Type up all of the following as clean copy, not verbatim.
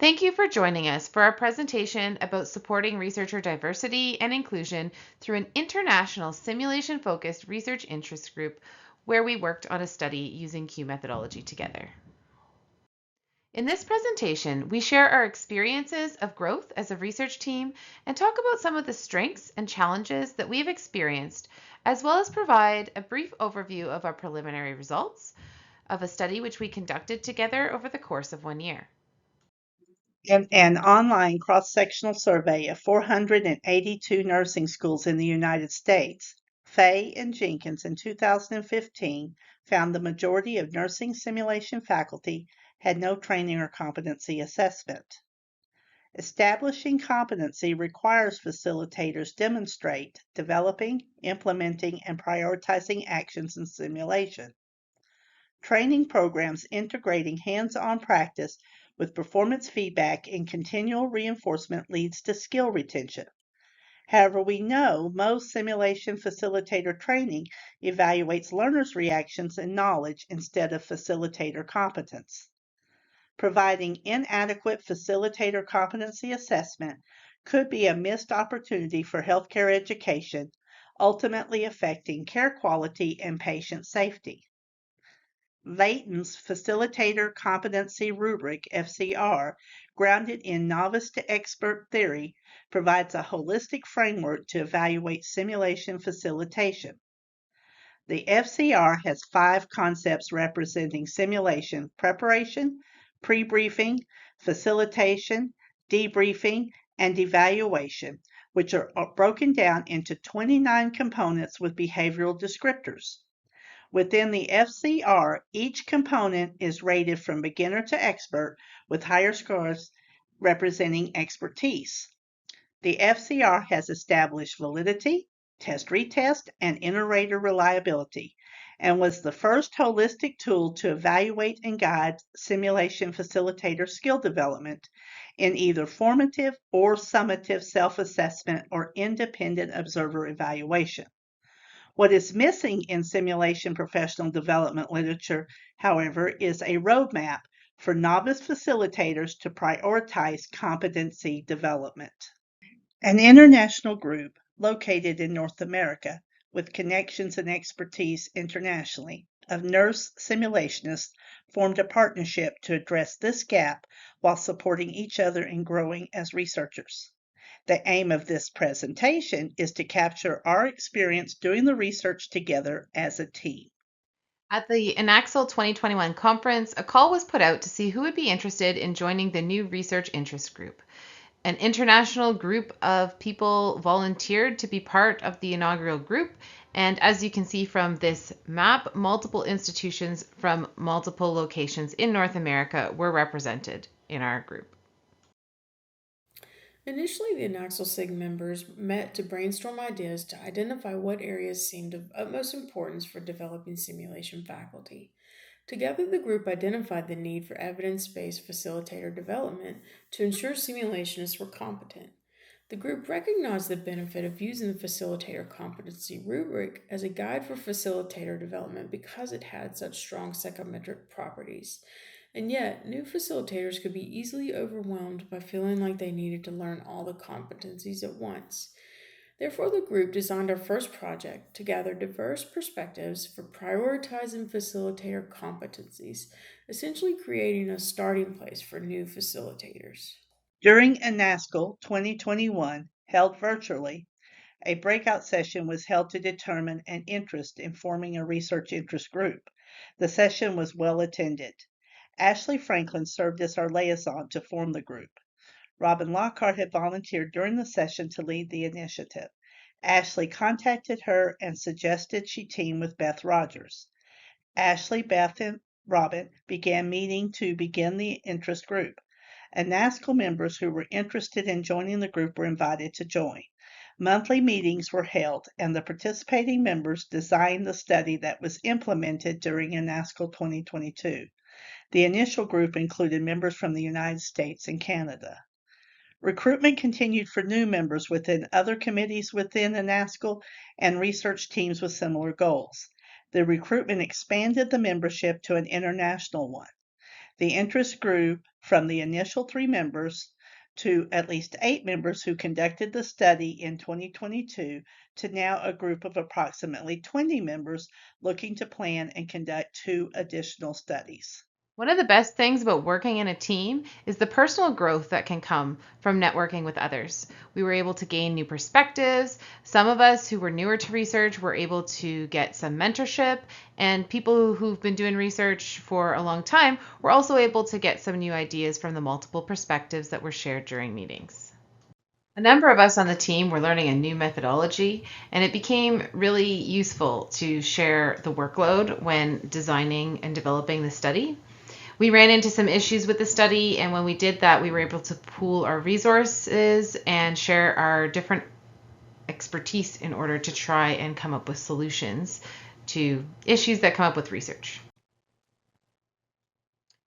Thank you for joining us for our presentation about supporting researcher diversity and inclusion through an international simulation-focused research interest group where we worked on a study using Q methodology together. In this presentation, we share our experiences of growth as a research team and talk about some of the strengths and challenges that we've experienced, as well as provide a brief overview of our preliminary results of a study which we conducted together over the course of 1 year. In an online cross-sectional survey of 482 nursing schools in the United States, Fay and Jenkins in 2015 found the majority of nursing simulation faculty had no training or competency assessment. Establishing competency requires facilitators demonstrate developing, implementing, and prioritizing actions in simulation. Training programs integrating hands-on practice with performance feedback and continual reinforcement leads to skill retention. However, we know most simulation facilitator training evaluates learners' reactions and knowledge instead of facilitator competence. Providing inadequate facilitator competency assessment could be a missed opportunity for healthcare education, ultimately affecting care quality and patient safety. Layton's Facilitator Competency Rubric, FCR, grounded in novice to expert theory, provides a holistic framework to evaluate simulation facilitation. The FCR has 5 concepts representing simulation preparation, pre-briefing, facilitation, debriefing, and evaluation, which are broken down into 29 components with behavioral descriptors. Within the FCR, each component is rated from beginner to expert, with higher scores representing expertise. The FCR has established validity, test-retest, and inter-rater reliability, and was the first holistic tool to evaluate and guide simulation facilitator skill development in either formative or summative self-assessment or independent observer evaluation. What is missing in simulation professional development literature, however, is a roadmap for novice facilitators to prioritize competency development. An international group located in North America with connections and expertise internationally of nurse simulationists formed a partnership to address this gap while supporting each other in growing as researchers. The aim of this presentation is to capture our experience doing the research together as a team. At the Enaxel 2021 conference, a call was put out to see who would be interested in joining the new research interest group. An international group of people volunteered to be part of the inaugural group, and as you can see from this map, multiple institutions from multiple locations in North America were represented in our group. Initially, the Naxal SIG members met to brainstorm ideas to identify what areas seemed of utmost importance for developing simulation faculty. Together, the group identified the need for evidence-based facilitator development to ensure simulationists were competent. The group recognized the benefit of using the facilitator competency rubric as a guide for facilitator development because it had such strong psychometric properties. And yet, new facilitators could be easily overwhelmed by feeling like they needed to learn all the competencies at once. Therefore, the group designed our first project to gather diverse perspectives for prioritizing facilitator competencies, essentially creating a starting place for new facilitators. During ANASCL 2021, held virtually, a breakout session was held to determine an interest in forming a research interest group. The session was well attended. Ashley Franklin served as our liaison to form the group. Robin Lockhart had volunteered during the session to lead the initiative. Ashley contacted her and suggested she team with Beth Rogers. Ashley, Beth, and Robin began meeting to begin the interest group. ANASCL members who were interested in joining the group were invited to join. Monthly meetings were held, and the participating members designed the study that was implemented during ANASCL 2022. The initial group included members from the United States and Canada. Recruitment continued for new members within other committees within ANASCL and research teams with similar goals. The recruitment expanded the membership to an international one. The interest grew from the initial 3 members to at least 8 members who conducted the study in 2022 to now a group of approximately 20 members looking to plan and conduct 2 additional studies. One of the best things about working in a team is the personal growth that can come from networking with others. We were able to gain new perspectives. Some of us who were newer to research were able to get some mentorship, and people who've been doing research for a long time were also able to get some new ideas from the multiple perspectives that were shared during meetings. A number of us on the team were learning a new methodology, and it became really useful to share the workload when designing and developing the study. We ran into some issues with the study, and when we did that, we were able to pool our resources and share our different expertise in order to try and come up with solutions to issues that come up with research.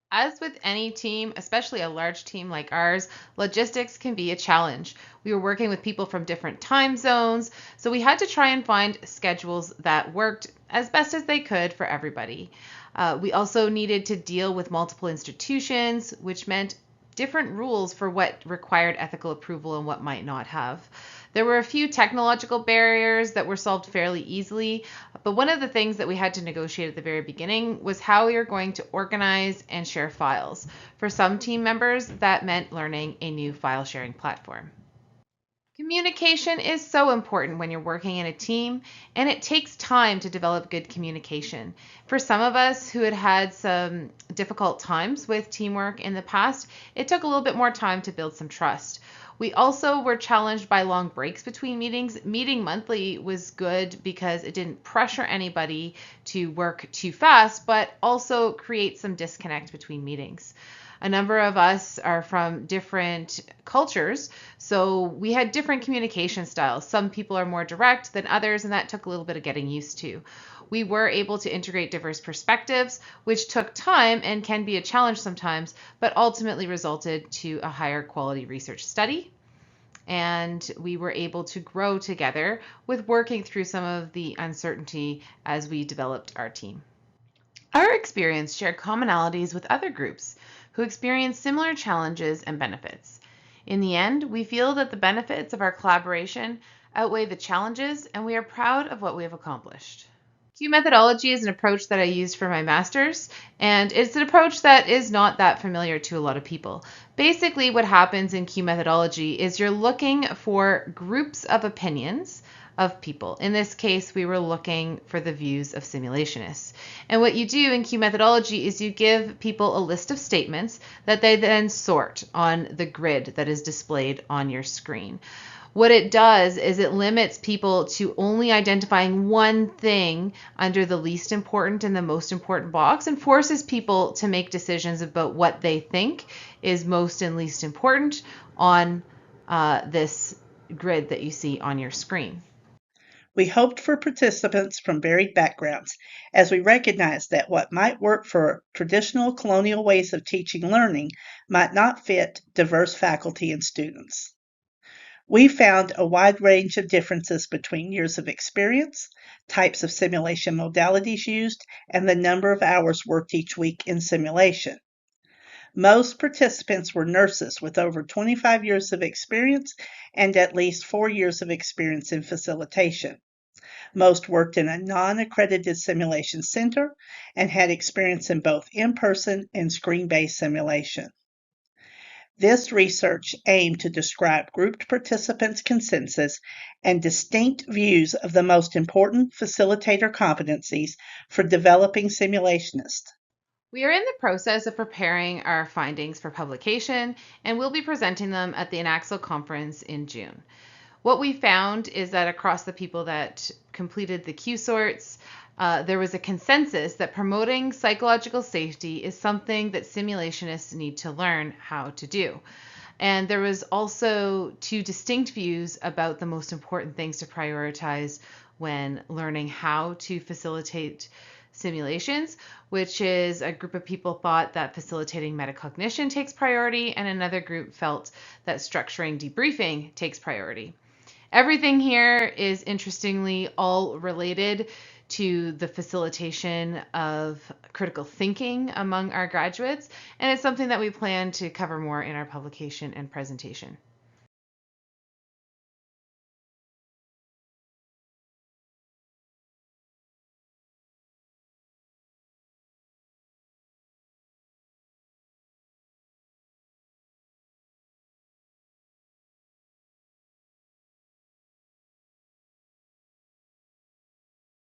As with any team, especially a large team like ours, logistics can be a challenge. We were working with people from different time zones, so we had to try and find schedules that worked as best as they could for everybody. We also needed to deal with multiple institutions, which meant different rules for what required ethical approval and what might not have. There were a few technological barriers that were solved fairly easily, but one of the things that we had to negotiate at the very beginning was how we were going to organize and share files. For some team members, that meant learning a new file sharing platform. Communication is so important when you're working in a team, and it takes time to develop good communication. For some of us who had had some difficult times with teamwork in the past, it took a little bit more time to build some trust. We also were challenged by long breaks between meetings. Meeting monthly was good because it didn't pressure anybody to work too fast, but also create some disconnect between meetings. A number of us are from different cultures, so we had different communication styles. Some people are more direct than others, and that took a little bit of getting used to. We were able to integrate diverse perspectives, which took time and can be a challenge sometimes, but ultimately resulted to a higher quality research study. And we were able to grow together with working through some of the uncertainty as we developed our team. Our experience shared commonalities with other groups who experienced similar challenges and benefits. In the end, we feel that the benefits of our collaboration outweigh the challenges, and we are proud of what we have accomplished. Q methodology is an approach that I used for my master's, and it's an approach that is not that familiar to a lot of people. Basically, what happens in Q methodology is you're looking for groups of opinions of people. In this case, we were looking for the views of simulationists. And what you do in Q methodology is you give people a list of statements that they then sort on the grid that is displayed on your screen. What it does is it limits people to only identifying one thing under the least important and the most important box, and forces people to make decisions about what they think is most and least important on this grid that you see on your screen. We hoped for participants from varied backgrounds, as we recognized that what might work for traditional colonial ways of teaching learning might not fit diverse faculty and students. We found a wide range of differences between years of experience, types of simulation modalities used, and the number of hours worked each week in simulation. Most participants were nurses with over 25 years of experience and at least 4 years of experience in facilitation. Most worked in a non-accredited simulation center and had experience in both in-person and screen-based simulation. This research aimed to describe grouped participants' consensus and distinct views of the most important facilitator competencies for developing simulationists. We are in the process of preparing our findings for publication, and we'll be presenting them at the INAXO conference in June. What we found is that across the people that completed the Q sorts, there was a consensus that promoting psychological safety is something that simulationists need to learn how to do. And there was also 2 distinct views about the most important things to prioritize when learning how to facilitate simulations, which is a group of people thought that facilitating metacognition takes priority, and another group felt that structuring debriefing takes priority. Everything here is interestingly all related to the facilitation of critical thinking among our graduates, and it's something that we plan to cover more in our publication and presentation.